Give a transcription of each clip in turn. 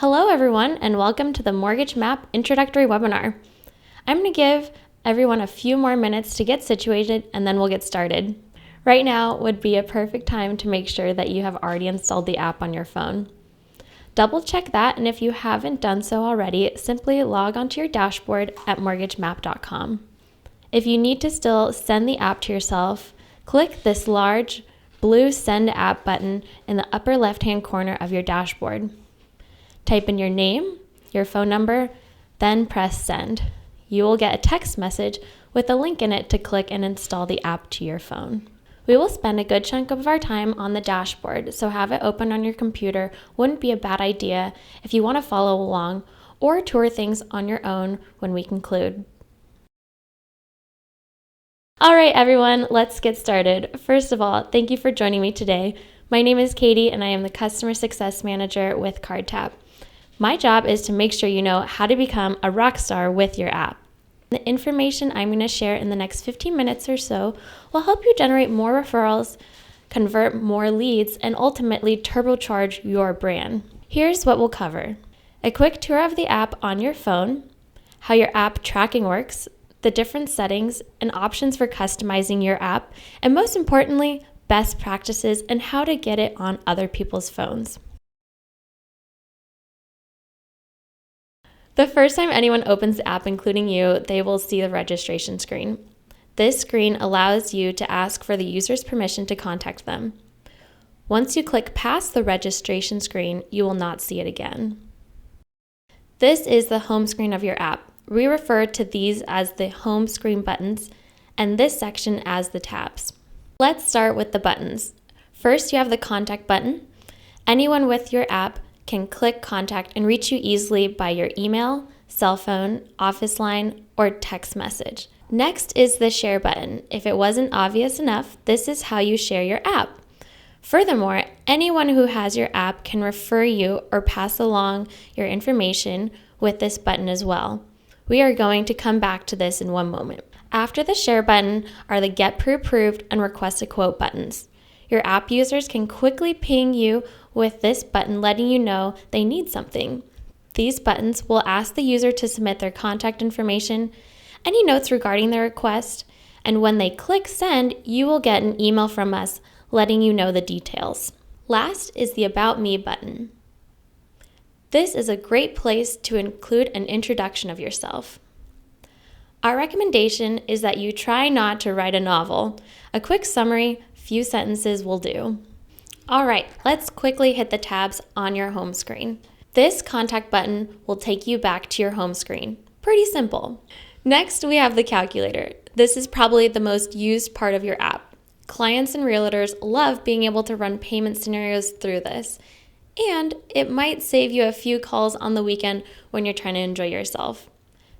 Hello everyone and welcome to the Mortgage Mapp introductory webinar. I'm going to give everyone a few more minutes to get situated and then we'll get started. Right now would be a perfect time to make sure that you have already installed the app on your phone. Double check that, and if you haven't done so already, simply log onto your dashboard at mortgagemapp.com. If you need to still send the app to yourself, click this large blue Send App button in the upper left-hand corner of your dashboard. Type in your name, your phone number, then press Send. You will get a text message with a link in it to click and install the app to your phone. We will spend a good chunk of our time on the dashboard, so have it open on your computer wouldn't be a bad idea if you want to follow along or tour things on your own when we conclude. All right, everyone, let's get started. First of all, thank you for joining me today. My name is Katie, and I am the Customer Success Manager with CardTap. My job is to make sure you know how to become a rock star with your app. The information I'm going to share in the next 15 minutes or so will help you generate more referrals, convert more leads, and ultimately turbocharge your brand. Here's what we'll cover: a quick tour of the app on your phone, how your app tracking works, the different settings and options for customizing your app, and most importantly, best practices and how to get it on other people's phones. The first time anyone opens the app, including you, they will see the registration screen. This screen allows you to ask for the user's permission to contact them. Once you click past the registration screen, you will not see it again. This is the home screen of your app. We refer to these as the home screen buttons and this section as the tabs. Let's start with the buttons. First, you have the contact button. Anyone with your app can click contact and reach you easily by your email, cell phone, office line, or text message. Next is the share button. If it wasn't obvious enough, this is how you share your app. Furthermore, anyone who has your app can refer you or pass along your information with this button as well. We are going to come back to this in one moment. After the share button are the get pre-approved and request a quote buttons. Your app users can quickly ping you with this button, letting you know they need something. These buttons will ask the user to submit their contact information, any notes regarding their request, and when they click send, you will get an email from us letting you know the details. Last is the About Me button. This is a great place to include an introduction of yourself. Our recommendation is that you try not to write a novel. A quick summary, few sentences will do. All right, let's quickly hit the tabs on your home screen. This contact button will take you back to your home screen. Pretty simple. Next, we have the calculator. This is probably the most used part of your app. Clients and realtors love being able to run payment scenarios through this, and it might save you a few calls on the weekend when you're trying to enjoy yourself.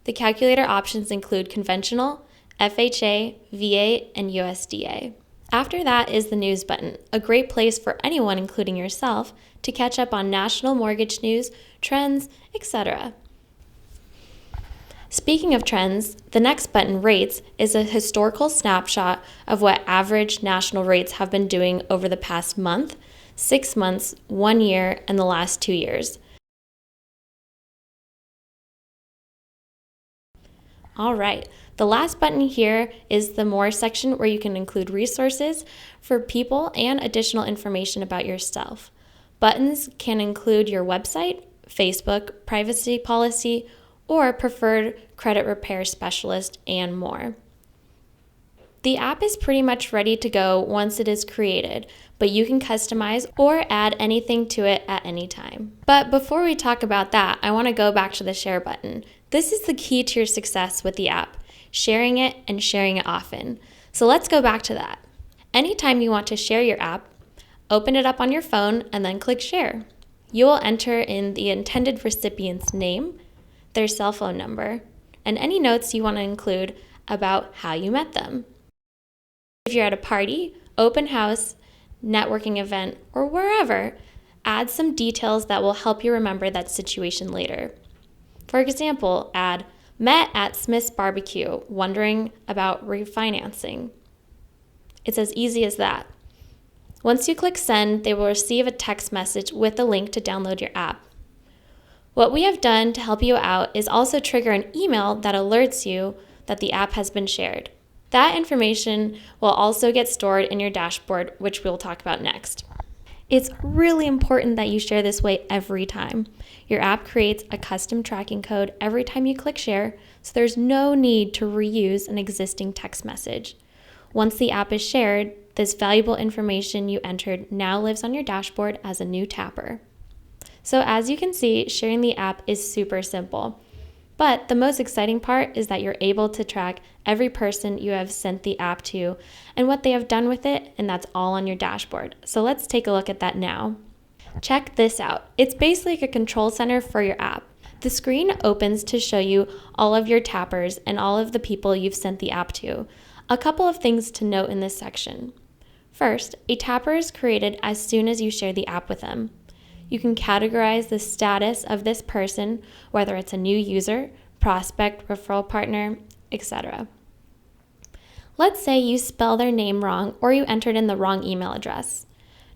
The calculator options include conventional, FHA, VA, and USDA. After that is the news button, a great place for anyone, including yourself, to catch up on national mortgage news, trends, etc. Speaking of trends, the next button, Rates, is a historical snapshot of what average national rates have been doing over the past month, 6 months, 1 year, and the last 2 years. All right, the last button here is the More section, where you can include resources for people and additional information about yourself. Buttons can include your website, Facebook, privacy policy, or preferred credit repair specialist, and more. The app is pretty much ready to go once it is created, but you can customize or add anything to it at any time. But before we talk about that, I want to go back to the share button. This is the key to your success with the app, sharing it and sharing it often. So let's go back to that. Anytime you want to share your app, open it up on your phone and then click share. You will enter in the intended recipient's name, their cell phone number, and any notes you want to include about how you met them. If you're at a party, open house, networking event, or wherever, add some details that will help you remember that situation later. For example, add, met at Smith's Barbecue, wondering about refinancing. It's as easy as that. Once you click send, they will receive a text message with a link to download your app. What we have done to help you out is also trigger an email that alerts you that the app has been shared. That information will also get stored in your dashboard, which we'll talk about next. It's really important that you share this way every time. Your app creates a custom tracking code every time you click share, so there's no need to reuse an existing text message. Once the app is shared, this valuable information you entered now lives on your dashboard as a new tapper. So as you can see, sharing the app is super simple. But the most exciting part is that you're able to track every person you have sent the app to and what they have done with it, and that's all on your dashboard. So let's take a look at that now. Check this out. It's basically like a control center for your app. The screen opens to show you all of your tappers and all of the people you've sent the app to. A couple of things to note in this section. First, a tapper is created as soon as you share the app with them. You can categorize the status of this person, whether it's a new user, prospect, referral partner, etc. Let's say you spell their name wrong or you entered in the wrong email address.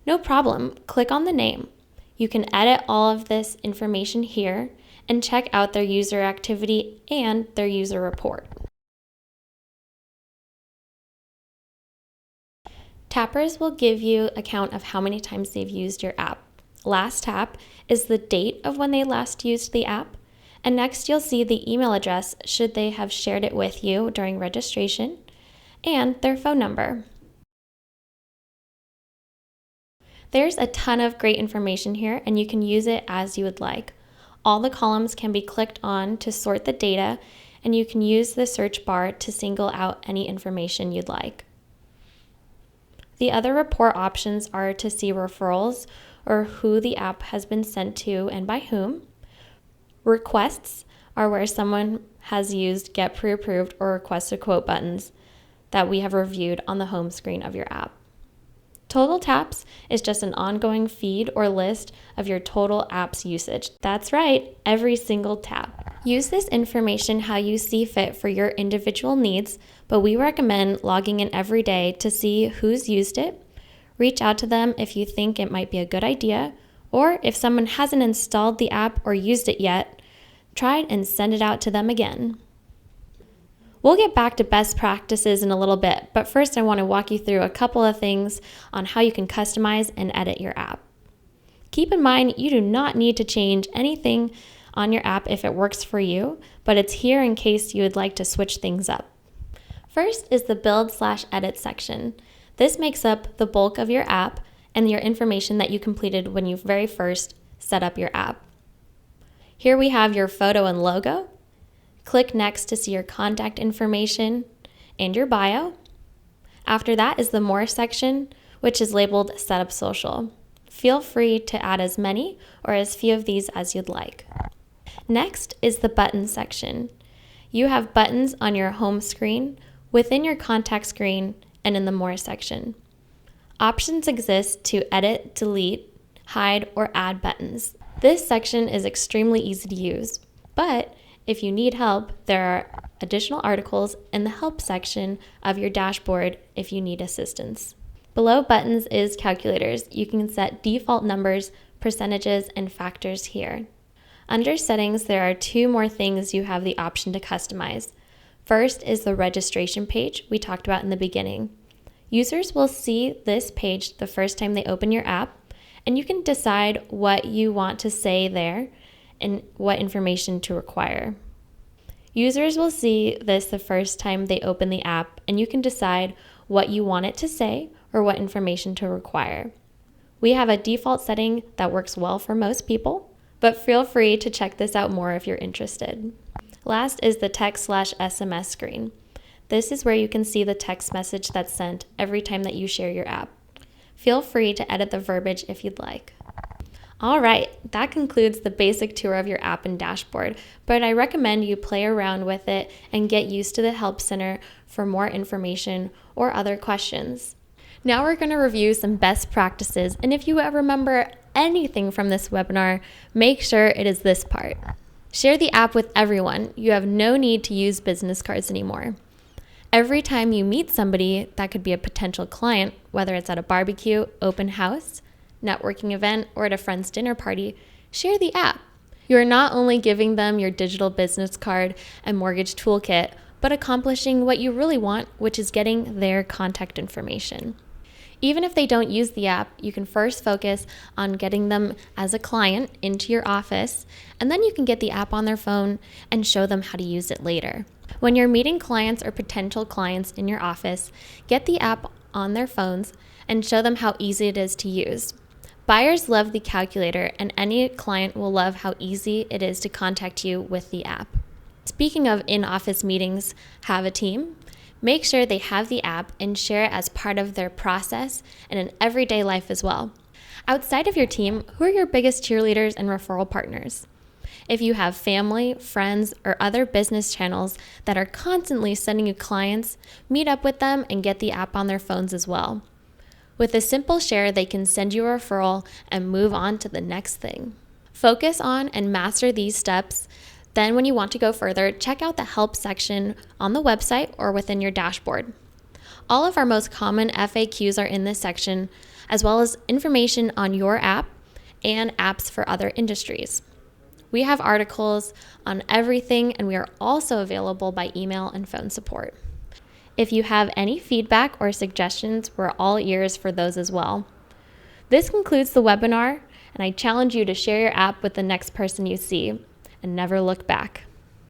No problem, click on the name. You can edit all of this information here and check out their user activity and their user report. Tappers will give you a count of how many times they've used your app. Last tap is the date of when they last used the app, and next you'll see the email address should they have shared it with you during registration, and their phone number. There's a ton of great information here, and you can use it as you would like. All the columns can be clicked on to sort the data, and you can use the search bar to single out any information you'd like. The other report options are to see referrals or who the app has been sent to and by whom. Requests are where someone has used Get Pre-Approved or Request a Quote buttons that we have reviewed on the home screen of your app. Total taps is just an ongoing feed or list of your total app's usage. That's right, every single tap. Use this information how you see fit for your individual needs, but we recommend logging in every day to see who's used it. Reach out to them if you think it might be a good idea, or if someone hasn't installed the app or used it yet, try and send it out to them again. We'll get back to best practices in a little bit, but first I want to walk you through a couple of things on how you can customize and edit your app. Keep in mind, you do not need to change anything on your app if it works for you, but it's here in case you would like to switch things up. First is the build/edit section. This makes up the bulk of your app and your information that you completed when you very first set up your app. Here we have your photo and logo. Click next to see your contact information and your bio. After that is the More section, which is labeled Setup Social. Feel free to add as many or as few of these as you'd like. Next is the Buttons section. You have buttons on your home screen, within your contact screen, and in the More section. Options exist to edit, delete, hide, or add buttons. This section is extremely easy to use, but if you need help, there are additional articles in the Help section of your dashboard if you need assistance. Below buttons is calculators. You can set default numbers, percentages, and factors here. Under settings, there are two more things you have the option to customize. First is the registration page we talked about in the beginning. Users will see this page the first time they open your app, and you can decide what you want to say there and what information to require. Users will see this the first time they open the app, and you can decide what you want it to say or what information to require. We have a default setting that works well for most people, but feel free to check this out more if you're interested. Last is the text/SMS screen. This is where you can see the text message that's sent every time that you share your app. Feel free to edit the verbiage if you'd like. All right, that concludes the basic tour of your app and dashboard, but I recommend you play around with it and get used to the Help Center for more information or other questions. Now we're going to review some best practices, and if you remember anything from this webinar, make sure it is this part. Share the app with everyone. You have no need to use business cards anymore. Every time you meet somebody that could be a potential client, whether it's at a barbecue, open house, networking event, or at a friend's dinner party, share the app. You are not only giving them your digital business card and mortgage toolkit, but accomplishing what you really want, which is getting their contact information. Even if they don't use the app, you can first focus on getting them as a client into your office, and then you can get the app on their phone and show them how to use it later. When you're meeting clients or potential clients in your office, get the app on their phones and show them how easy it is to use. Buyers love the calculator, and any client will love how easy it is to contact you with the app. Speaking of in-office meetings, have a team. Make sure they have the app and share it as part of their process and in everyday life as well. Outside of your team, who are your biggest cheerleaders and referral partners? If you have family, friends, or other business channels that are constantly sending you clients, meet up with them and get the app on their phones as well. With a simple share, they can send you a referral and move on to the next thing. Focus on and master these steps. Then when you want to go further, check out the help section on the website or within your dashboard. All of our most common FAQs are in this section, as well as information on your app and apps for other industries. We have articles on everything, and we are also available by email and phone support. If you have any feedback or suggestions, we're all ears for those as well. This concludes the webinar, and I challenge you to share your app with the next person you see, and never look back.